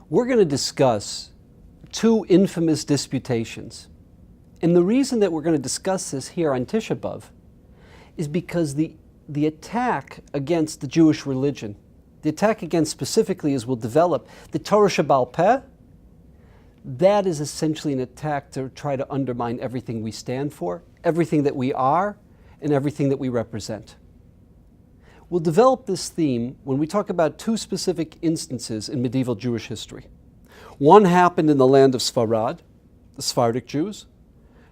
We're going to discuss two infamous disputations. And the reason that we're going to discuss this here on Tisha B'Av is because the attack against the Jewish religion, the attack against specifically, as we'll develop, the Torah Shebaal Peh, that is essentially an attack to try to undermine everything we stand for, everything that we are, and everything that we represent. We'll develop this theme when we talk about two specific instances in medieval Jewish history. One happened in the land of Sfarad, the Sephardic Jews.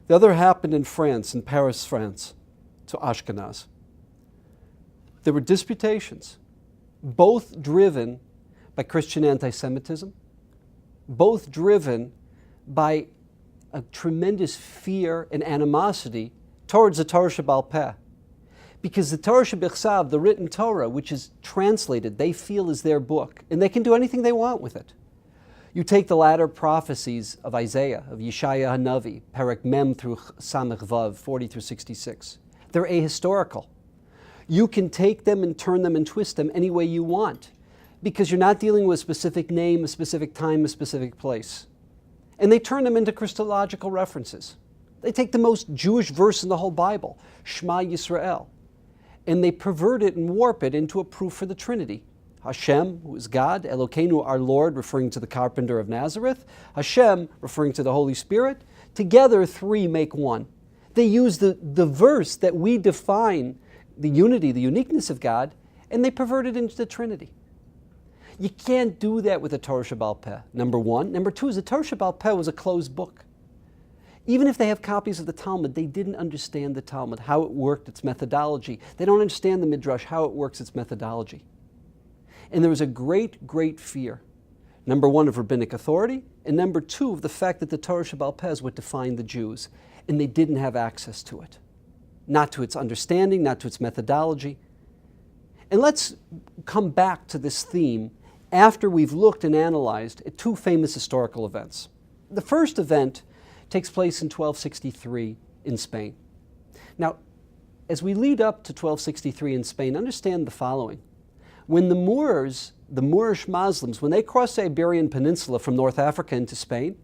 The other happened in France, in Paris, France, to Ashkenaz. There were disputations, both driven by Christian anti-Semitism, both driven by a tremendous fear and animosity towards the Torah Shebaal Peh. Because the Torah Shebichsav, the written Torah, which is translated, they feel is their book, and they can do anything they want with it. You take the latter prophecies of Isaiah, of Yeshaya HaNavi, Perek Mem through Samech Vav, 40 through 66. They're ahistorical. You can take them and turn them and twist them any way you want, because you're not dealing with a specific name, a specific time, a specific place. And they turn them into Christological references. They take the most Jewish verse in the whole Bible, Shema Yisrael, and they pervert it and warp it into a proof for the Trinity. Hashem, who is God, Elokeinu, our Lord, referring to the carpenter of Nazareth, Hashem, referring to the Holy Spirit. Together, three make one. They use the verse that we define the unity, the uniqueness of God, and they pervert it into the Trinity. You can't do that with the Torah Shebaal Peh, number one. Number two is the Torah Shebaal Peh was a closed book. Even if they have copies of the Talmud, they didn't understand the Talmud, how it worked, its methodology. They don't understand the Midrash, how it works, its methodology. And there was a great, great fear. Number one, of rabbinic authority, and number two, of the fact that the Torah Shebaal Peh is what defined the Jews, and they didn't have access to it. Not to its understanding, not to its methodology. And let's come back to this theme after we've looked and analyzed at two famous historical events. The first event takes place in 1263 in Spain. Now, as we lead up to 1263 in Spain, understand the following. When the Moors, the Moorish Muslims, when they crossed the Iberian Peninsula from North Africa into Spain,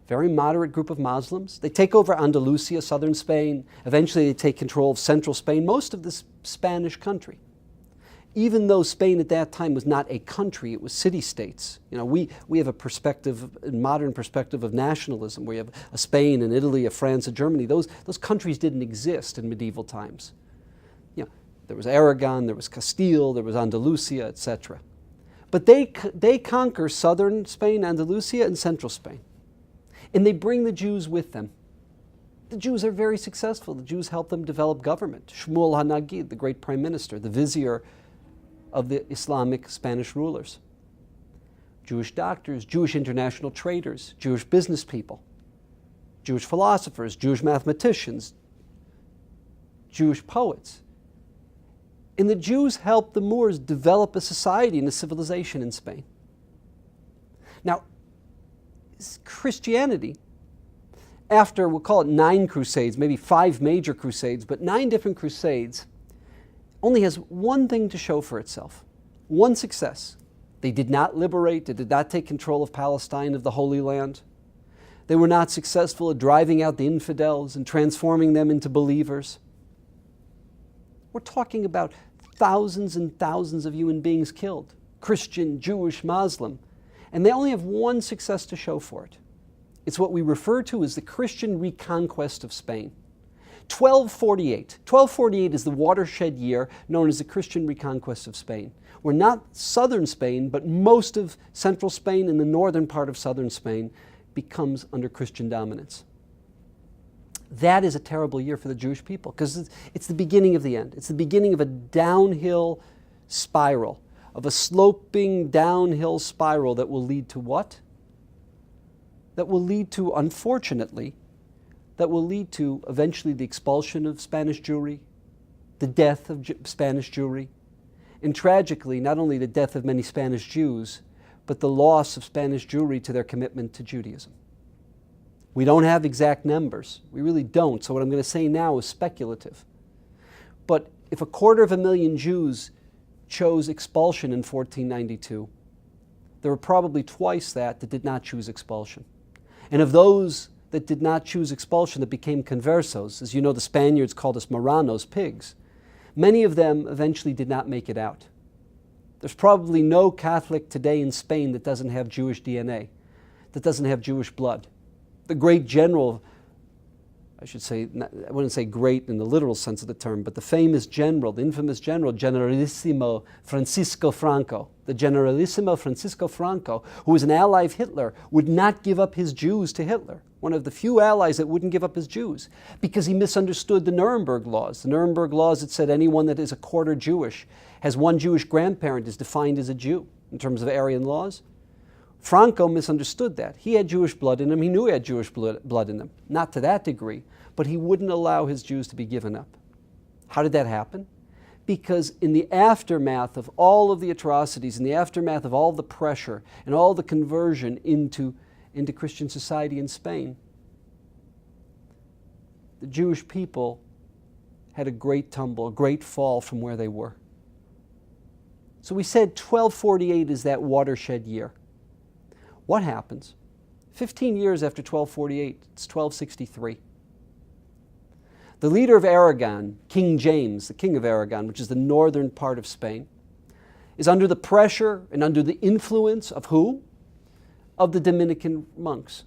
very moderate group of Muslims, they take over Andalusia, southern Spain, eventually they take control of central Spain, most of this Spanish country. Even though Spain at that time was not a country, it was city-states. You know, we have a perspective, a modern perspective of nationalism. We have a Spain, and Italy, a France, a Germany. Those countries didn't exist in medieval times. You know, there was Aragon, there was Castile, there was Andalusia, etc. But they conquer southern Spain, Andalusia, and central Spain. And they bring the Jews with them. The Jews are very successful. The Jews help them develop government. Shmuel HaNagid, the great prime minister, the vizier of the Islamic Spanish rulers. Jewish doctors, Jewish international traders, Jewish business people, Jewish philosophers, Jewish mathematicians, Jewish poets. And the Jews helped the Moors develop a society and a civilization in Spain. Now, Christianity, after, we'll call it 9 crusades, maybe 5 major crusades, but 9 different crusades, only has one thing to show for itself, one success. They did not liberate, they did not take control of Palestine, of the Holy Land. They were not successful at driving out the infidels and transforming them into believers. We're talking about thousands and thousands of human beings killed, Christian, Jewish, Muslim, and they only have one success to show for it. It's what we refer to as the Christian reconquest of Spain. 1248. 1248 is the watershed year known as the Christian reconquest of Spain, where not southern Spain, but most of central Spain and the northern part of southern Spain becomes under Christian dominance. That is a terrible year for the Jewish people because it's the beginning of the end. It's the beginning of a downhill spiral, of a sloping downhill spiral that will lead to what? That will lead to, unfortunately, that will lead to eventually the expulsion of Spanish Jewry, the death of Spanish Jewry, and tragically, not only the death of many Spanish Jews, but the loss of Spanish Jewry to their commitment to Judaism. We don't have exact numbers. We really don't. So what I'm going to say now is speculative. But if 250,000 Jews chose expulsion in 1492, there were probably twice that did not choose expulsion. And of those that did not choose expulsion, that became conversos, as you know, the Spaniards called us marranos, pigs, many of them eventually did not make it out. There's probably no Catholic today in Spain that doesn't have Jewish DNA, that doesn't have Jewish blood. The great general, I should say, I wouldn't say great in the literal sense of the term, but the famous general, the infamous general, Generalissimo Francisco Franco, the Generalissimo Francisco Franco, who was an ally of Hitler, would not give up his Jews to Hitler. One of the few allies that wouldn't give up his Jews, because he misunderstood the Nuremberg laws. The Nuremberg laws that said anyone that is a quarter Jewish, has one Jewish grandparent, is defined as a Jew in terms of Aryan laws. Franco misunderstood that. He had Jewish blood in him. He knew he had Jewish blood in him. Not to that degree, but he wouldn't allow his Jews to be given up. How did that happen? Because in the aftermath of all of the atrocities, in the aftermath of all the pressure and all the conversion into Christian society in Spain, the Jewish people had a great tumble, a great fall from where they were. So we said 1248 is that watershed year. What happens? 15 years after 1248, it's 1263. The leader of Aragon, King James, the king of Aragon, which is the northern part of Spain, is under the pressure and under the influence of who? Of the Dominican monks.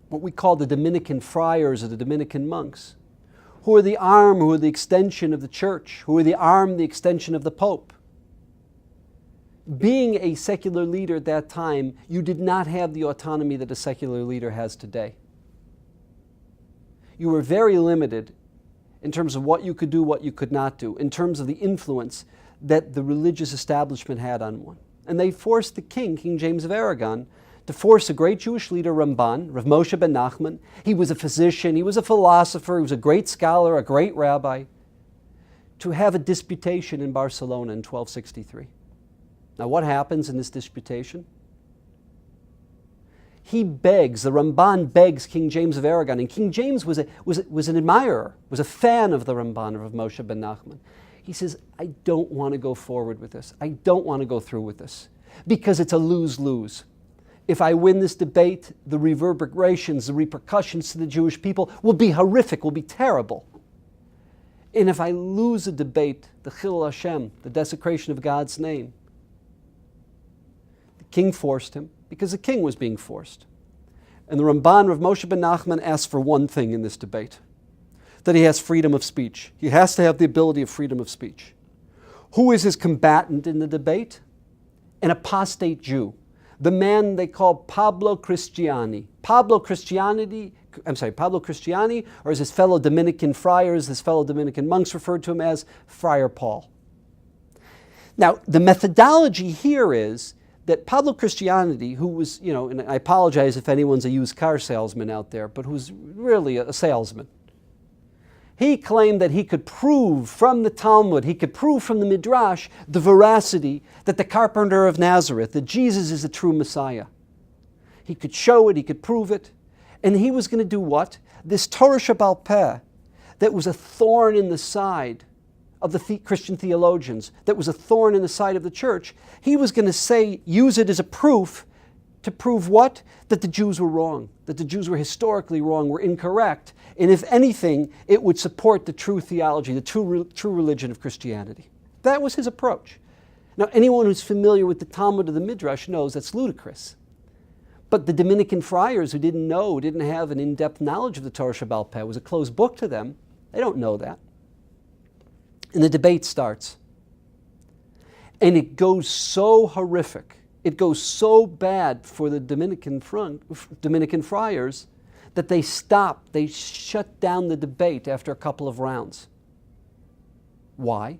What we call the Dominican friars or the Dominican monks, who are the arm, who are the extension of the church, who are the arm, the extension of the Pope. Being a secular leader at that time, you did not have the autonomy that a secular leader has today. You were very limited in terms of what you could do, what you could not do, in terms of the influence that the religious establishment had on one. And they forced the king, King James of Aragon, to force a great Jewish leader, Ramban, Rav Moshe ben Nachman. He was a physician, he was a philosopher, he was a great scholar, a great rabbi, to have a disputation in Barcelona in 1263. Now what happens in this disputation? He begs, the Ramban begs King James of Aragon, and King James was an admirer, was a fan of the Ramban, Rav Moshe ben Nachman. He says, I don't want to go forward with this. I don't want to go through with this, because it's a lose-lose. If I win this debate, the reverberations, the repercussions to the Jewish people will be horrific, will be terrible. And if I lose a debate, the Chilul Hashem, the desecration of God's name, the king forced him, because the king was being forced. And the Ramban, Rav Moshe ben Nachman, asks for one thing in this debate, that he has freedom of speech. He has to have the ability of freedom of speech. Who is his combatant in the debate? An apostate Jew. The man they call Pablo Cristiani. Pablo Cristiani, or as his fellow Dominican friars, his fellow Dominican monks referred to him as Friar Paul. Now, the methodology here is that Pablo Cristiani, who was, and I apologize if anyone's a used car salesman out there, but who's really a salesman. He claimed that he could prove from the Talmud, he could prove from the Midrash, the veracity that the carpenter of Nazareth, that Jesus is the true Messiah. He could show it, he could prove it. And he was going to do what? This Torah Shebaal Peh, that was a thorn in the side of the Christian theologians, that was a thorn in the side of the church, he was going to use it as a proof to prove what? That the Jews were wrong, that the Jews were historically wrong, were incorrect. And if anything, it would support the true theology, the true religion of Christianity. That was his approach. Now, anyone who's familiar with the Talmud or the Midrash knows that's ludicrous. But the Dominican friars who didn't have an in-depth knowledge of the Torah Shebaal Peh, it was a closed book to them, they don't know that. And the debate starts. And it goes so horrific, it goes so bad for the Dominican friars that they shut down the debate after a couple of rounds. Why?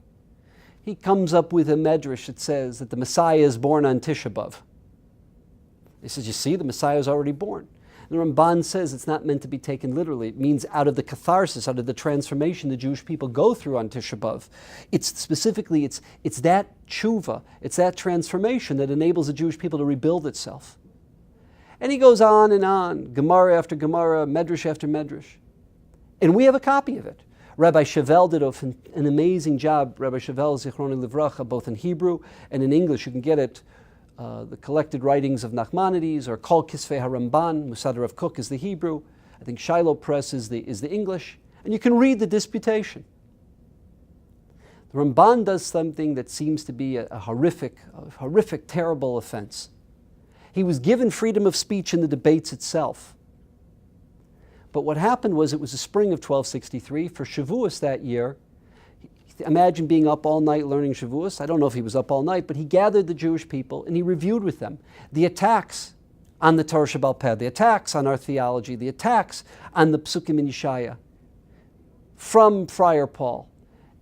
He comes up with a medrash that says that the Messiah is born on Tisha B'Av. He says, you see, the Messiah is already born. And the Ramban says it's not meant to be taken literally. It means out of the catharsis, out of the transformation the Jewish people go through on Tisha B'Av. It's that tshuva, it's that transformation that enables the Jewish people to rebuild itself. And he goes on and on, Gemara after Gemara, Medrash after Medrash. And we have a copy of it. Rabbi Chevel did an amazing job, Rabbi Chevel, Zichroni Livracha, both in Hebrew and in English. You can get it, the collected writings of Nachmanides, or Kol Kisvei HaRamban, Musad Rav Kook is the Hebrew. I think Shiloh Press is the English. And you can read the Disputation. The Ramban does something that seems to be a horrific, terrible offense. He was given freedom of speech in the debates itself. But what happened was, it was the spring of 1263. For Shavuos that year, imagine being up all night learning Shavuos. I don't know if he was up all night, but he gathered the Jewish people and he reviewed with them the attacks on the Torah Shebaal Peh, the attacks on our theology, the attacks on the Psukim in Yeshaya from Friar Paul.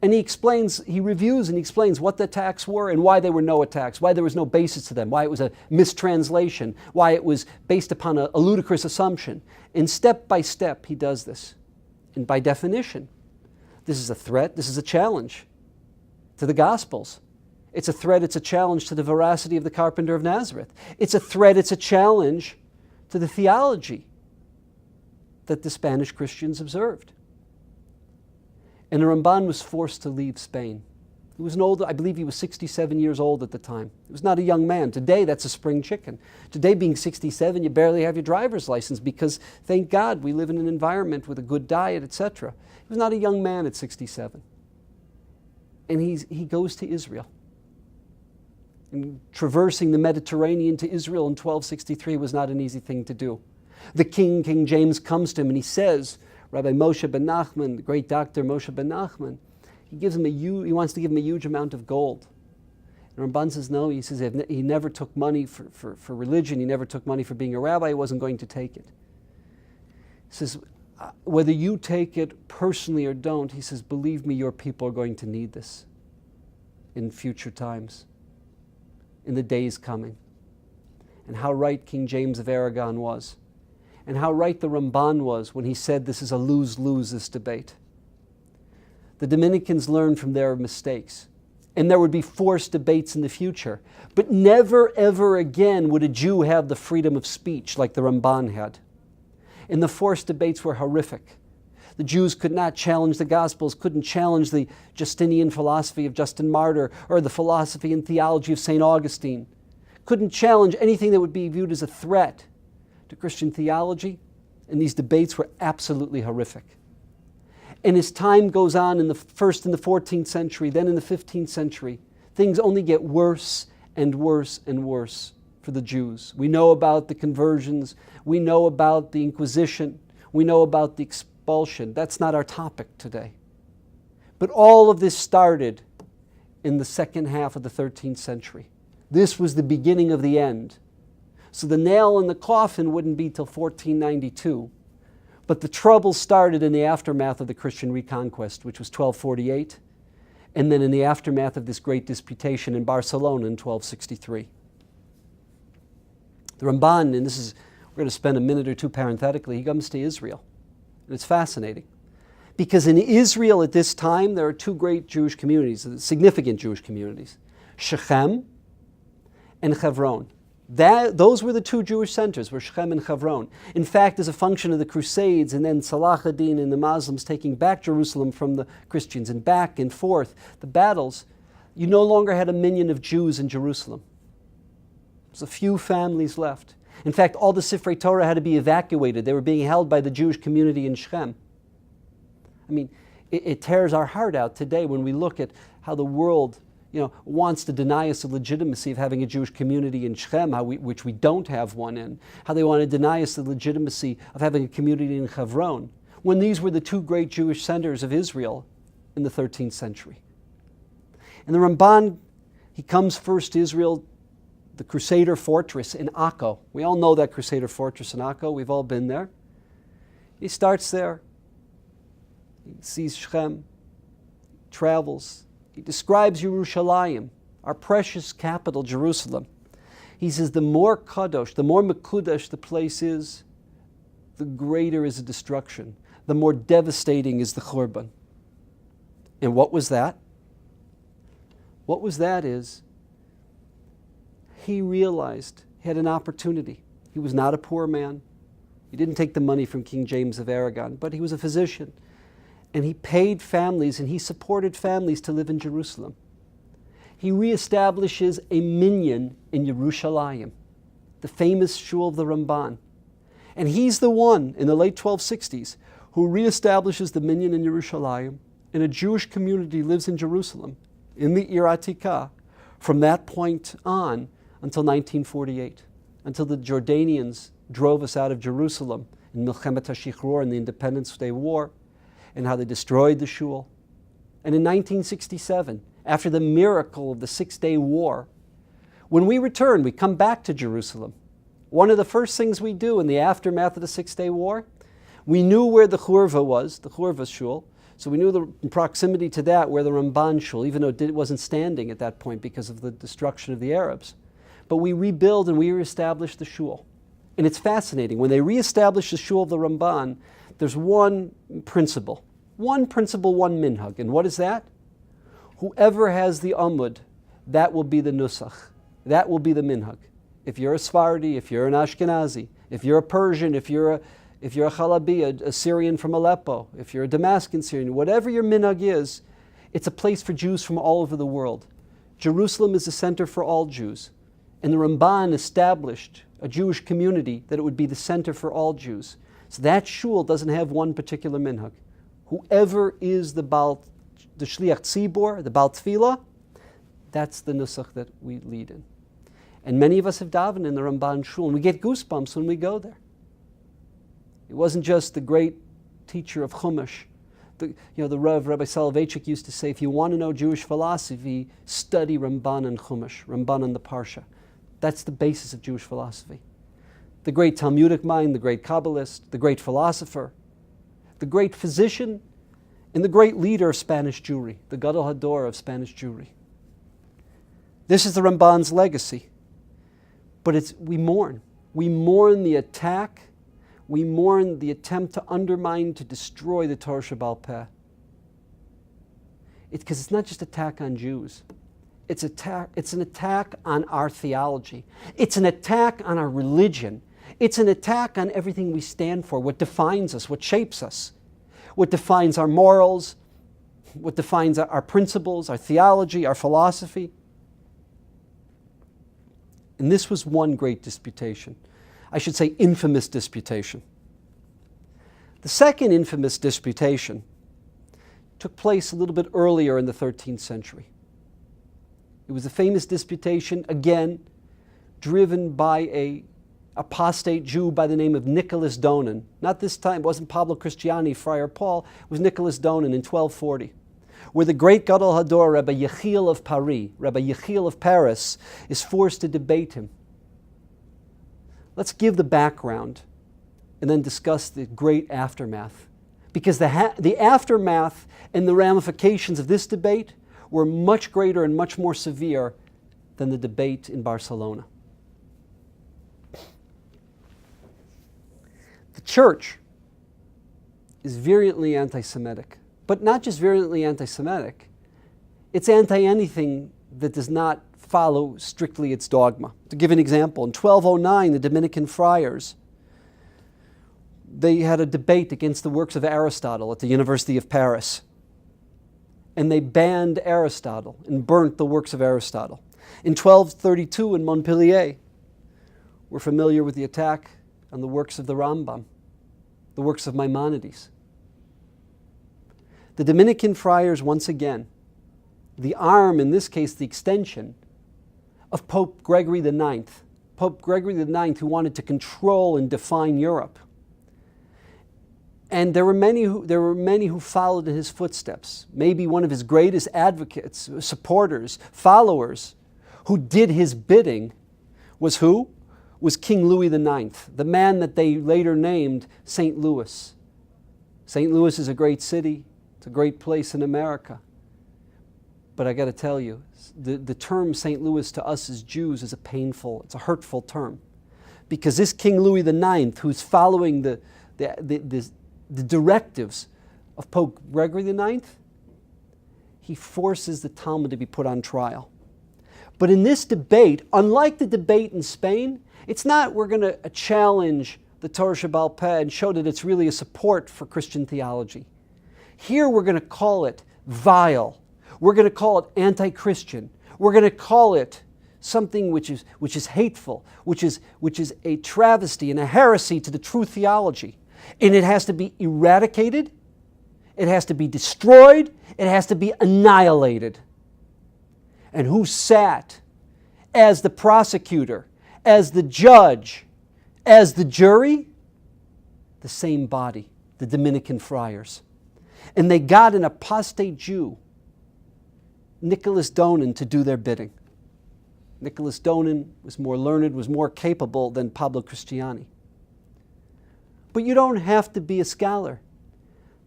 And he reviews and he explains what the attacks were and why they were no attacks, why there was no basis to them, why it was a mistranslation, why it was based upon a ludicrous assumption. And step by step, he does this. And by definition, this is a threat, this is a challenge to the Gospels. It's a threat, it's a challenge to the veracity of the carpenter of Nazareth. It's a threat, it's a challenge to the theology that the Spanish Christians observed. And the Ramban was forced to leave Spain. He was I believe he was 67 years old at the time. He was not a young man. Today, that's a spring chicken. Today, being 67, you barely have your driver's license because, thank God, we live in an environment with a good diet, etc. He was not a young man at 67. And he goes to Israel. And traversing the Mediterranean to Israel in 1263 was not an easy thing to do. The King James, comes to him and he says, Rabbi Moshe ben Nachman, the great doctor Moshe ben Nachman, he wants to give him a huge amount of gold. And Ramban says no. He says he never took money for religion. He never took money for being a rabbi. He wasn't going to take it. He says, whether you take it personally or don't, he says, believe me, your people are going to need this in future times, in the days coming. And how right King James of Aragon was. And how right the Ramban was when he said this is a lose-lose, this debate. The Dominicans learned from their mistakes. And there would be forced debates in the future. But never, ever again would a Jew have the freedom of speech like the Ramban had. And the forced debates were horrific. The Jews could not challenge the Gospels, couldn't challenge the Justinian philosophy of Justin Martyr, or the philosophy and theology of St. Augustine. Couldn't challenge anything that would be viewed as a threat to Christian theology, and these debates were absolutely horrific. And as time goes on, first in the 14th century, then in the 15th century, things only get worse and worse and worse for the Jews. We know about the conversions, we know about the Inquisition, we know about the expulsion. That's not our topic today. But all of this started in the second half of the 13th century. This was the beginning of the end. So the nail in the coffin wouldn't be till 1492. But the trouble started in the aftermath of the Christian reconquest, which was 1248, and then in the aftermath of this great disputation in Barcelona in 1263. The Ramban, and we're going to spend a minute or two parenthetically, he comes to Israel. And it's fascinating. Because in Israel at this time, there are two great Jewish communities, significant Jewish communities, Shechem and Hebron. Those were the two Jewish centers, were Shechem and Hebron. In fact, as a function of the Crusades and then Salah ad-Din and the Muslims taking back Jerusalem from the Christians and back and forth, the battles, you no longer had a minion of Jews in Jerusalem. There's a few families left. In fact, all the Sifrei Torah had to be evacuated. They were being held by the Jewish community in Shechem. I mean, it tears our heart out today when we look at how the world wants to deny us the legitimacy of having a Jewish community in Shechem, which we don't have one in. How they want to deny us the legitimacy of having a community in Hebron, when these were the two great Jewish centers of Israel in the 13th century. And the Ramban, he comes first to Israel, the Crusader fortress in Akko. We all know that Crusader fortress in Akko. We've all been there. He starts there. He sees Shechem, travels. He describes Yerushalayim, our precious capital, Jerusalem. He says the more kadosh, the more mekudash the place is, the greater is the destruction. The more devastating is the churban. And what was that? What was that is, he realized he had an opportunity. He was not a poor man. He didn't take the money from King James of Aragon, but he was a physician. and he paid families and he supported families to live in Jerusalem. He reestablishes a minyan in Yerushalayim, the famous shul of the Ramban. And he's the one in the late 1260s who reestablishes the minyan in Yerushalayim, and a Jewish community lives in Jerusalem, in the Ir Atikah, from that point on until 1948, until the Jordanians drove us out of Jerusalem in Milchemet HaShichrur, in the Independence Day War, and how they destroyed the shul. And in 1967, after the miracle of the Six-Day War, when we return, we come back to Jerusalem. One of the first things we do in the aftermath of the Six-Day War, we knew where the Churva was, the Churva shul, so we knew the proximity to that where the Ramban shul, even though it wasn't standing at that point because of the destruction of the Arabs. But we rebuild and we reestablish the shul. And it's fascinating. When they reestablish the shul of the Ramban, there's one principle, one minhag. And what is that? Whoever has the amud, that will be the nusach. That will be the minhag. If you're a Sephardi, if you're an Ashkenazi, if you're a Persian, if you're a Chalabi, a Syrian from Aleppo, if you're a Damascus Syrian, whatever your minhag is, it's a place for Jews from all over the world. Jerusalem is the center for all Jews. And the Ramban established a Jewish community that it would be the center for all Jews. So that shul doesn't have one particular minhag. Whoever is the Shliach Tzibor, the Baal Tefillah, that's the nusach that we lead in. And many of us have davened in the Ramban shul, and we get goosebumps when we go there. It wasn't just the great teacher of Chumash. The Rabbi Soloveitchik used to say, if you want to know Jewish philosophy, study Ramban and Chumash, Ramban and the Parsha. That's the basis of Jewish philosophy. The great Talmudic mind, the great Kabbalist, the great philosopher, the great physician, and the great leader of Spanish Jewry, the Gadol Hador of Spanish Jewry. This is the Ramban's legacy. But we mourn. We mourn the attack. We mourn the attempt to undermine, to destroy the Torah Shebaal Peh. Because it's not just an attack on Jews. It's an attack on our theology. It's an attack on our religion. It's an attack on everything we stand for, what defines us, what shapes us, what defines our morals, what defines our principles, our theology, our philosophy. And this was one great disputation. I should say infamous disputation. The second infamous disputation took place a little bit earlier in the 13th century. It was a famous disputation, again, driven by an apostate Jew by the name of Nicholas Donin. Not this time, it wasn't Pablo Cristiani, Friar Paul, it was Nicholas Donin in 1240, where the great Gadol Hador, Rabbi Yechiel of Paris, Rabbi Yechiel of Paris, is forced to debate him. Let's give the background and then discuss the great aftermath. Because the aftermath and the ramifications of this debate were much greater and much more severe than the debate in Barcelona. The church is virulently anti-Semitic, but not just virulently anti-Semitic. It's anti-anything that does not follow strictly its dogma. To give an example, in 1209, the Dominican friars, they had a debate against the works of Aristotle at the University of Paris. And they banned Aristotle and burnt the works of Aristotle. In 1232 in Montpellier, we're familiar with the attack on the works of the Ramban, the works of Maimonides. The Dominican friars, once again, the arm, in this case the extension, of Pope Gregory IX. Pope Gregory IX, who wanted to control and define Europe. And there were many who followed in his footsteps. Maybe one of his greatest advocates, supporters, followers, who did his bidding was who? Was King Louis IX, the man that they later named St. Louis. St. Louis is a great city. It's a great place in America. But I got to tell you, the term St. Louis to us as Jews is it's a hurtful term. Because this King Louis IX, who's following the directives of Pope Gregory IX, he forces the Talmud to be put on trial. But in this debate, unlike the debate in Spain, it's not we're going to challenge the Torah Shebaal Peh and show that it's really a support for Christian theology. Here we're going to call it Weil. We're going to call it anti-Christian. We're going to call it something which is hateful, which is a travesty and a heresy to the true theology. And it has to be eradicated. It has to be destroyed. It has to be annihilated. And who sat as the prosecutor, as the judge, as the jury? The same body, the Dominican friars. And they got an apostate Jew, Nicholas Donin, to do their bidding. Nicholas Donin was more learned, was more capable than Pablo Cristiani. But you don't have to be a scholar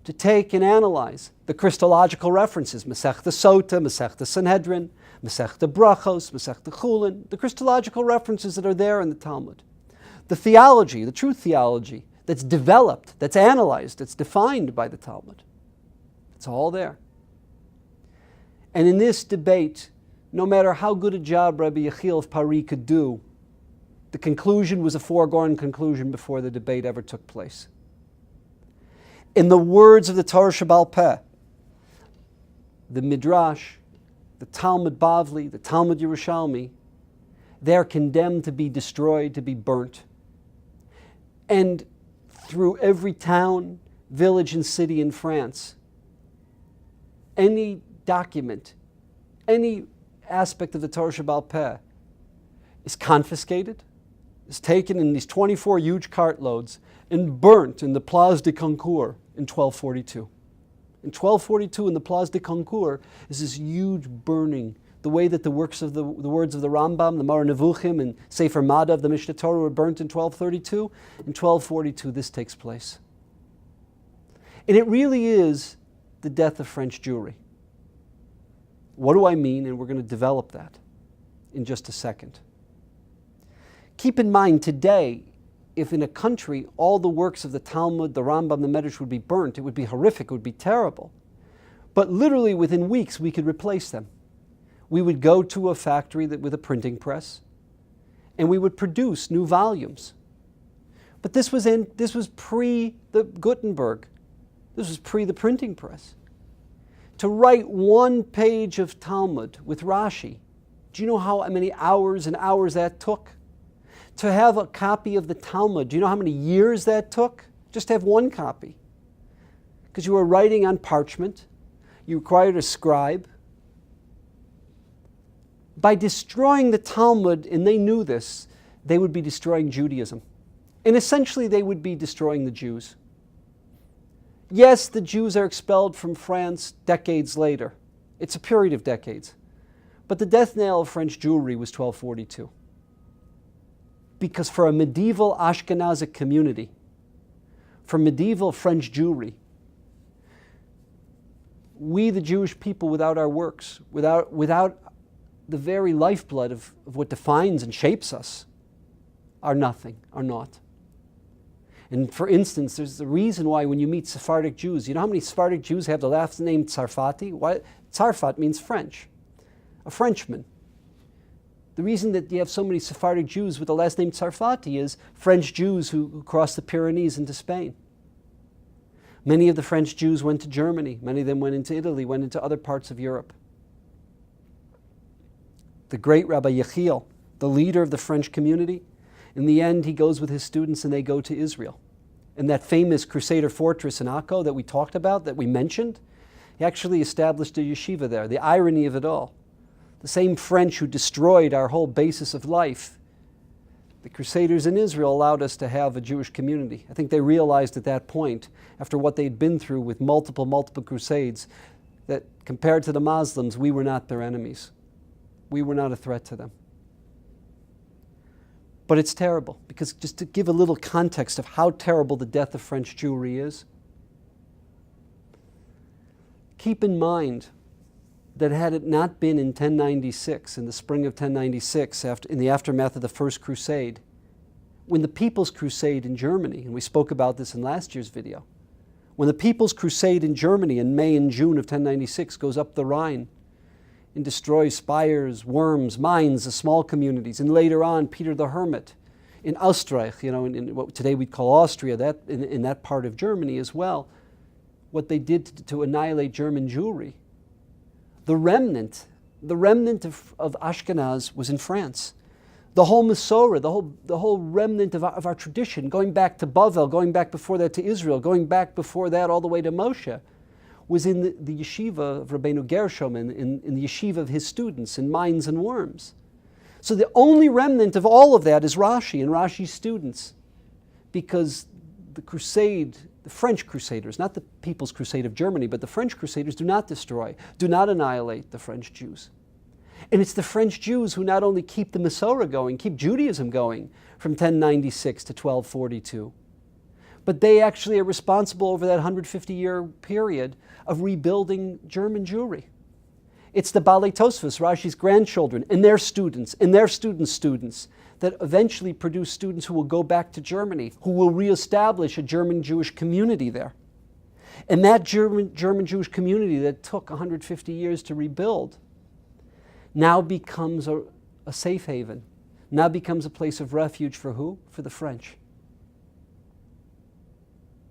to take and analyze the Christological references, Masechta Sota, Masechta Sanhedrin, Masechta Brachos, Masechta Chulin, the Christological references that are there in the Talmud. The theology, the true theology, that's developed, that's analyzed, that's defined by the Talmud. It's all there. And in this debate, no matter how good a job Rabbi Yechiel of Paris could do, the conclusion was a foregone conclusion before the debate ever took place. In the words of the Torah Shebaal Peh, the Midrash, the Talmud Bavli, the Talmud Yerushalmi, they are condemned to be destroyed, to be burnt. And through every town, village, and city in France, any document, any aspect of the Torah Shebaal Peh is confiscated, is taken in these 24 huge cartloads and burnt in the Place de Concours in 1242. In 1242, in the Place de Concours, is this huge burning. The way that the words of the Rambam, the Moreh Nevuchim, and Sefer Mada of the Mishneh Torah were burnt in 1232, in 1242 this takes place. And it really is the death of French Jewry. What do I mean? And we're going to develop that in just a second. Keep in mind today, if in a country all the works of the Talmud, the Rambam, the Medrash would be burnt, it would be horrific, it would be terrible. But literally within weeks we could replace them. We would go to a factory with a printing press and we would produce new volumes. But this was pre the Gutenberg. This was pre the printing press. To write one page of Talmud with Rashi, do you know how many hours and hours that took? To have a copy of the Talmud, do you know how many years that took? Just to have one copy. Because you were writing on parchment, you required a scribe. By destroying the Talmud, and they knew this, they would be destroying Judaism. And essentially they would be destroying the Jews. Yes, the Jews are expelled from France decades later. It's a period of decades. But the death knell of French Jewry was 1242. Because for a medieval Ashkenazic community, for medieval French Jewry, we, the Jewish people, without our works, without the very lifeblood of what defines and shapes us, are nothing, are naught. And for instance, there's a reason why when you meet Sephardic Jews, you know how many Sephardic Jews have the last name Tsarfati? Why? Tsarfat means French, a Frenchman. The reason that you have so many Sephardic Jews with the last name Tsarfati is French Jews who crossed the Pyrenees into Spain. Many of the French Jews went to Germany. Many of them went into Italy, went into other parts of Europe. The great Rabbi Yechiel, the leader of the French community, in the end he goes with his students and they go to Israel. And that famous Crusader fortress in Akko that we talked about, that we mentioned, he actually established a yeshiva there. The irony of it all. The same French who destroyed our whole basis of life, the Crusaders in Israel allowed us to have a Jewish community. I think they realized at that point, after what they'd been through with multiple crusades, that compared to the Muslims, we were not their enemies. We were not a threat to them. But it's terrible, because just to give a little context of how terrible the death of French Jewry is, keep in mind that had it not been in 1096, in the spring of 1096, in the aftermath of the First Crusade, when the People's Crusade in Germany, and we spoke about this in last year's video, when the People's Crusade in Germany in May and June of 1096 goes up the Rhine and destroys spires, worms, mines, the small communities, and later on Peter the Hermit in Österreich, in what today we'd call Austria, in that part of Germany as well. what they did to annihilate German Jewry, the remnant of Ashkenaz was in France. The whole Masorah, the whole remnant of our tradition, going back to Bavel, going back before that to Israel, going back before that all the way to Moshe, was in the yeshiva of Rabbeinu Gershom, in the yeshiva of his students, in Mainz and Worms. So the only remnant of all of that is Rashi and Rashi's students, because the French Crusaders, not the People's Crusade of Germany, but the French Crusaders do not destroy, do not annihilate the French Jews. And it's the French Jews who not only keep the Masorah going, keep Judaism going from 1096 to 1242, but they actually are responsible over that 150-year period of rebuilding German Jewry. It's the Balei Tosfos, Rashi's grandchildren, and their students, and their students' students, that eventually produce students who will go back to Germany, who will reestablish a German Jewish community there. And that German Jewish community that took 150 years to rebuild now becomes a safe haven, now becomes a place of refuge for who? For the French.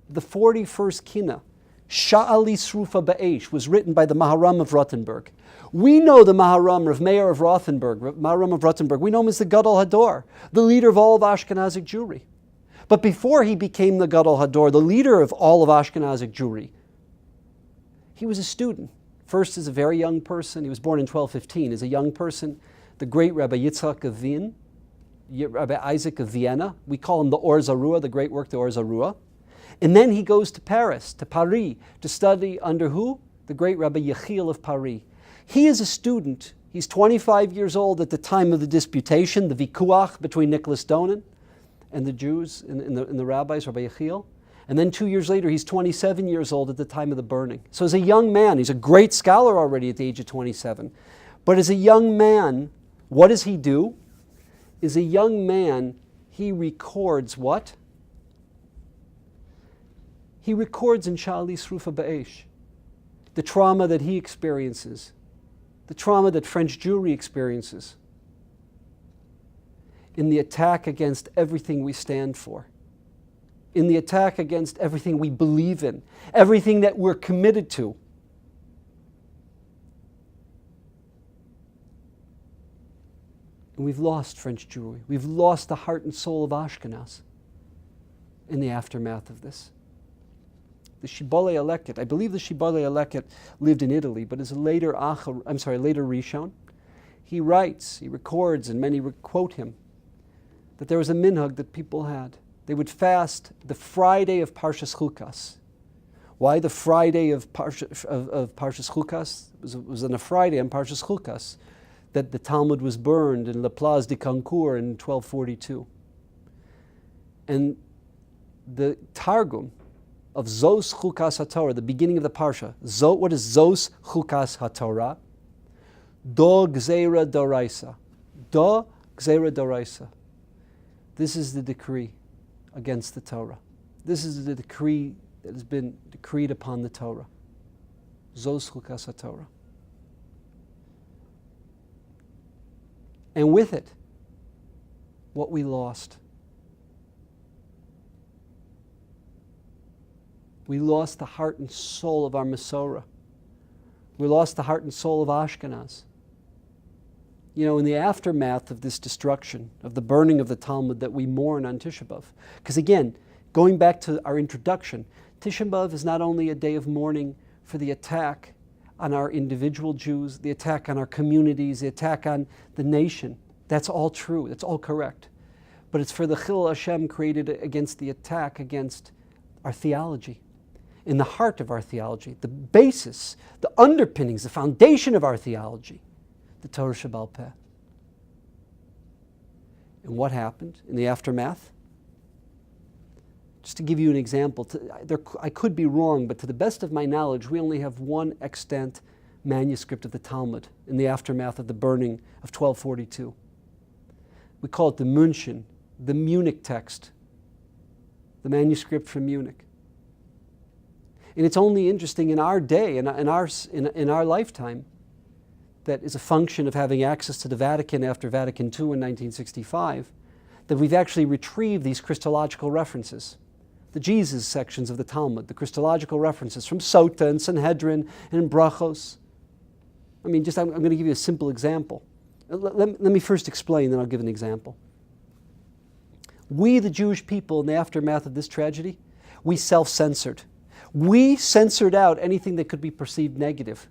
The 41st Kina, Sha'ali Srufa Ba'esh, was written by the Maharam of Rothenburg. We know the Maharam of Meir of Rothenburg, we know him as the Gadol Hador, the leader of all of Ashkenazic Jewry. But before he became the Gadol Hador, the leader of all of Ashkenazic Jewry, he was a student. First as a very young person, he was born in 1215. As a young person, the great Rabbi Yitzchak of Wien, Rabbi Isaac of Vienna, we call him the Or Zarua, the great work, the Or Zarua. And then he goes to Paris, to study under who? The great Rabbi Yechiel of Paris. He is a student. He's 25 years old at the time of the disputation, the vikuach between Nicholas Donin and the Jews and the rabbis, Rabbi Yechiel. And then 2 years later, he's 27 years old at the time of the burning. So as a young man, he's a great scholar already at the age of 27. But as a young man, what does he do? As a young man, he records what? He records in Sha'ali Srufa Ba'esh the trauma that he experiences, the trauma that French Jewry experiences in the attack against everything we stand for, in the attack against everything we believe in, everything that we're committed to. And we've lost French Jewry. We've lost the heart and soul of Ashkenaz in the aftermath of this. The Shibolei Aleket, I believe the Shibolei Aleket lived in Italy, but as a later Rishon, he writes, he records, and many quote him, that there was a minhag that people had. They would fast the Friday of Parshas Chukas. Why the Friday of Parshas Chukas? It was on a Friday on Parshas Chukas that the Talmud was burned in La Place de Concours in 1242. And the Targum of Zos Chukas HaTorah, the beginning of the Parsha, what is Zos Chukas HaTorah? Do Gzeira Doraisa. Do Gzeira Doraisa. This is the decree against the Torah. This is the decree that has been decreed upon the Torah. Zos Chukas HaTorah. And with it, what we lost. We lost the heart and soul of our Masorah. We lost the heart and soul of Ashkenaz. You know, in the aftermath of this destruction, of the burning of the Talmud that we mourn on Tisha B'Av. Because again, going back to our introduction, Tisha B'Av is not only a day of mourning for the attack on our individual Jews, the attack on our communities, the attack on the nation. That's all true, that's all correct. But it's for the Chilul Hashem created against the attack against our theology. In the heart of our theology, the basis, the underpinnings, the foundation of our theology, the Torah Shebaal Peh. And what happened in the aftermath? Just to give you an example, I could be wrong, but to the best of my knowledge, we only have one extant manuscript of the Talmud in the aftermath of the burning of 1242. We call it the München, the Munich text, the manuscript from Munich. And it's only interesting in our day, in our lifetime, that is a function of having access to the Vatican after Vatican II in 1965, that we've actually retrieved these Christological references the Jesus sections of the Talmud, the Christological references from Sota and Sanhedrin and Brachos. I mean, I'm going to give you a simple example. Let me first explain, then I'll give an example. We, the Jewish people, in the aftermath of this tragedy, we self-censored. We censored out anything that could be perceived negative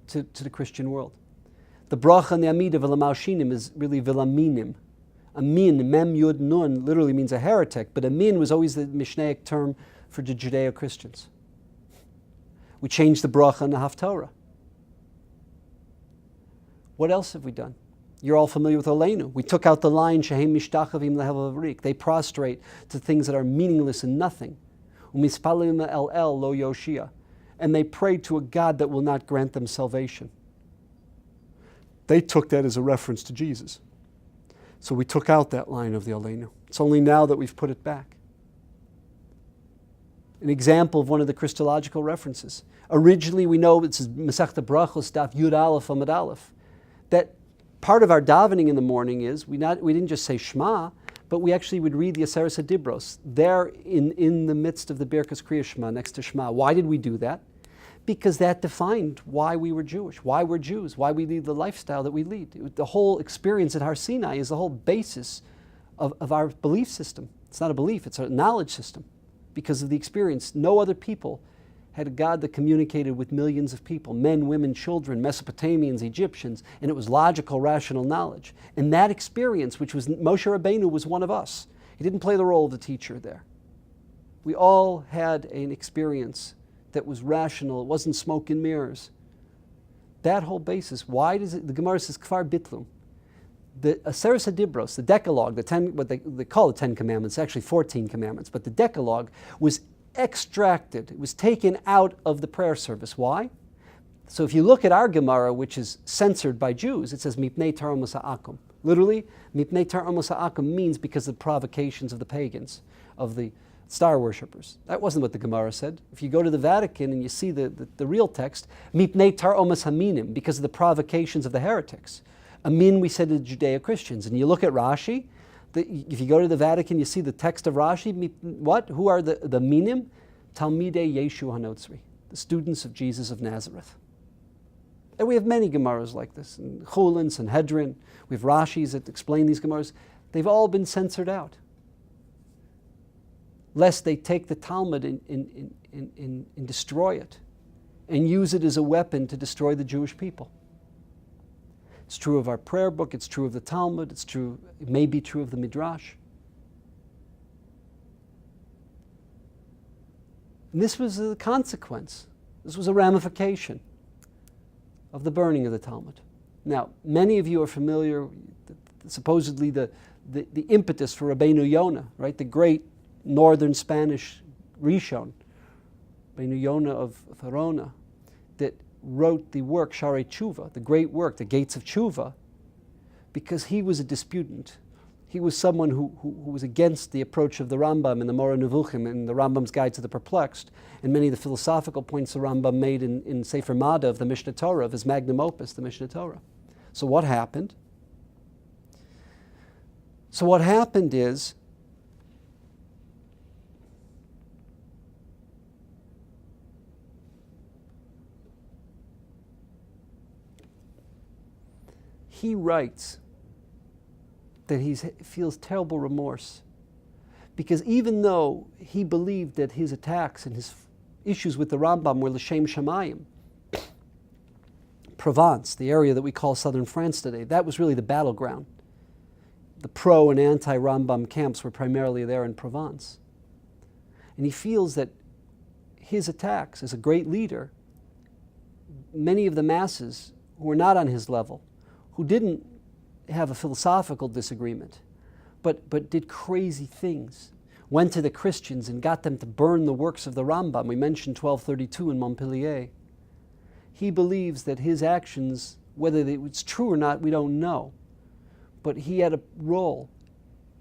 to the Christian world. The bracha and the amida v'lamalshinim is really v'laminim. Amin, mem yud nun, literally means a heretic, but amin was always the Mishnaic term for the Judeo-Christians. We changed the bracha and the haftorah. What else have we done? You're all familiar with Oleinu. We took out the line, Shehem mishtachavim lehevel avrik. They prostrate to things that are meaningless and nothing. Umispalim el lo yoshia. And they pray to a God that will not grant them salvation. They took that as a reference to Jesus. So we took out that line of the Oleinu. It's only now that we've put it back. An example of one of the Christological references. Originally, we know it's Masechta Brachos, Daf Yud Aleph Amud Aleph, that part of our davening in the morning is we didn't just say Shema, but we actually would read the Aseres HaDibros there in the midst of the Birkas Kriya Shema, next to Shema. Why did we do that? Because that defined why we were Jewish, why we're Jews, why we lead the lifestyle that we lead. The whole experience at Har Sinai is the whole basis of our belief system. It's not a belief, it's a knowledge system. Because of the experience, no other people had a God that communicated with millions of people, men, women, children, Mesopotamians, Egyptians, and it was logical, rational knowledge. And that experience, which was Moshe Rabbeinu, was one of us. He didn't play the role of the teacher there. We all had an experience that was rational. It wasn't smoke and mirrors. That whole basis, why does it, the Gemara says, Kfar Bitlum. The Aseres HaDibros, the Decalogue, the 10, what they call the 10 Commandments, actually 14 Commandments, but the Decalogue was extracted. It was taken out of the prayer service. Why? So if you look at our Gemara, which is censored by Jews, it says, Mipnei Tar Musa'akum. Literally, Mipnei Tar Musa'akum means because of the provocations of the pagans, of the star worshippers. That wasn't what the Gemara said. If you go to the Vatican and you see the real text, Mipnei Tar Omas Haminim, because of the provocations of the heretics. Amin, we said to the Judeo-Christians. And you look at Rashi, if you go to the Vatican, you see the text of Rashi. What? Who are the minim? Talmidei Yeshu Hanotzri, the students of Jesus of Nazareth. And we have many Gemaras like this. And Chulin, Sanhedrin, we have Rashis that explain these Gemaras. They've all been censored out, lest they take the Talmud and destroy it and use it as a weapon to destroy the Jewish people. It's true of our prayer book, it's true of the Talmud, it may be true of the Midrash. And this was a consequence, this was a ramification of the burning of the Talmud. Now, many of you are familiar, supposedly the impetus for Rabbeinu Yonah, right? The great northern Spanish Rishon, Rabbeinu Yonah of Verona, that wrote the work Sharei Tshuva, the great work, the Gates of Tshuva, because he was a disputant. He was someone who was against the approach of the Rambam and the Moreh Nevuchim and the Rambam's Guide to the Perplexed, and many of the philosophical points the Rambam made in Sefer Mada of the Mishnah Torah, of his magnum opus, the Mishnah Torah. So what happened? Is he writes that he feels terrible remorse because even though he believed that his attacks and his issues with the Rambam were l'shem shamayim, Provence, the area that we call southern France today, that was really the battleground. The pro and anti-Rambam camps were primarily there in Provence. And he feels that his attacks as a great leader, many of the masses who were not on his level, who didn't have a philosophical disagreement, but did crazy things, went to the Christians and got them to burn the works of the Rambam. We mentioned 1232 in Montpellier. He believes that his actions, whether it's true or not, we don't know, but he had a role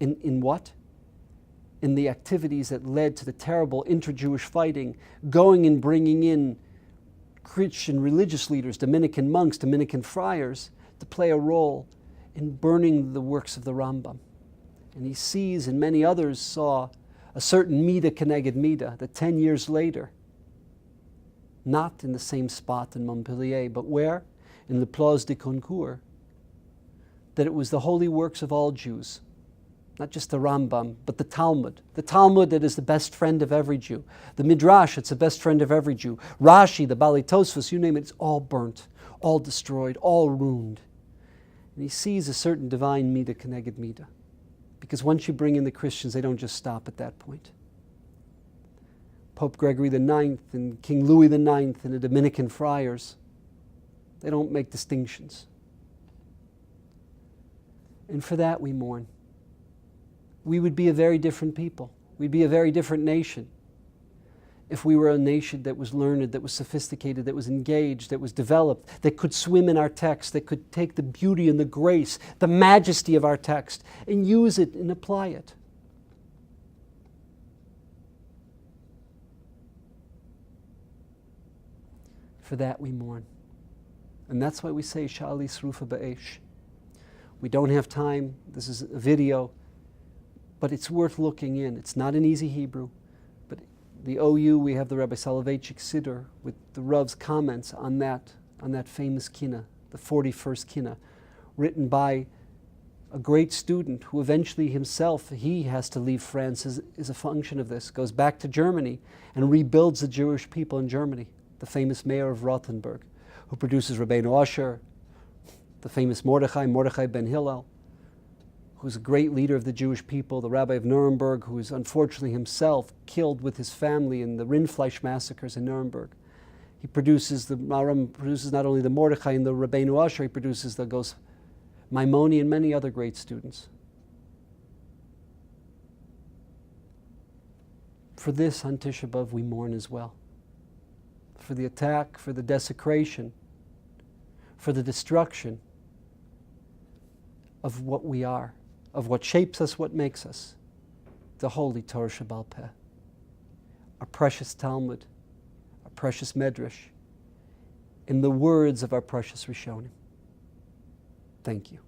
in what? In the activities that led to the terrible inter-Jewish fighting, going and bringing in Christian religious leaders, Dominican monks, Dominican friars, to play a role in burning the works of the Rambam. And he sees, and many others saw, a certain Mida Keneged Mida, that 10 years later, not in the same spot in Montpellier, but where? In the Place de Concours, that it was the holy works of all Jews, not just the Ramban, but the Talmud that is the best friend of every Jew, the Midrash, it's the best friend of every Jew, Rashi, the Bali Tosfos, you name it, it's all burnt, all destroyed, all ruined. And he sees a certain divine Mida Keneged Mida, because once you bring in the Christians, they don't just stop at that point. Pope Gregory IX and King Louis IX and the Dominican friars, they don't make distinctions. And for that we mourn. We would be a very different people. We'd be a very different nation if we were a nation that was learned, that was sophisticated, that was engaged, that was developed, that could swim in our text, that could take the beauty and the grace, the majesty of our text and use it and apply it. For that we mourn. And that's why we say, Sha'ali Srufa Ba'esh. We don't have time. This is a video. But it's worth looking in. It's not an easy Hebrew. But the OU, we have the Rabbi Soloveitchik Siddur with the Rav's comments on that famous kina, the 41st kina, written by a great student who eventually himself, he has to leave France as a function of this, goes back to Germany and rebuilds the Jewish people in Germany. The famous mayor of Rothenburg, who produces Rabbeinu Asher, the famous Mordechai ben Hillel, who's a great leader of the Jewish people, the Rabbi of Nuremberg, who is unfortunately himself killed with his family in the Rindfleisch massacres in Nuremberg. He produces, the Maram produces not only the Mordechai and the Rabbeinu Asher, he produces the Gos Maimoni and many other great students. For this, on Tisha B'Av, we mourn as well. For the attack, for the desecration, for the destruction of what we are, of what shapes us, what makes us, the holy Torah Shebaal Peh, our precious Talmud, our precious Medrash, in the words of our precious Rishonim. Thank you.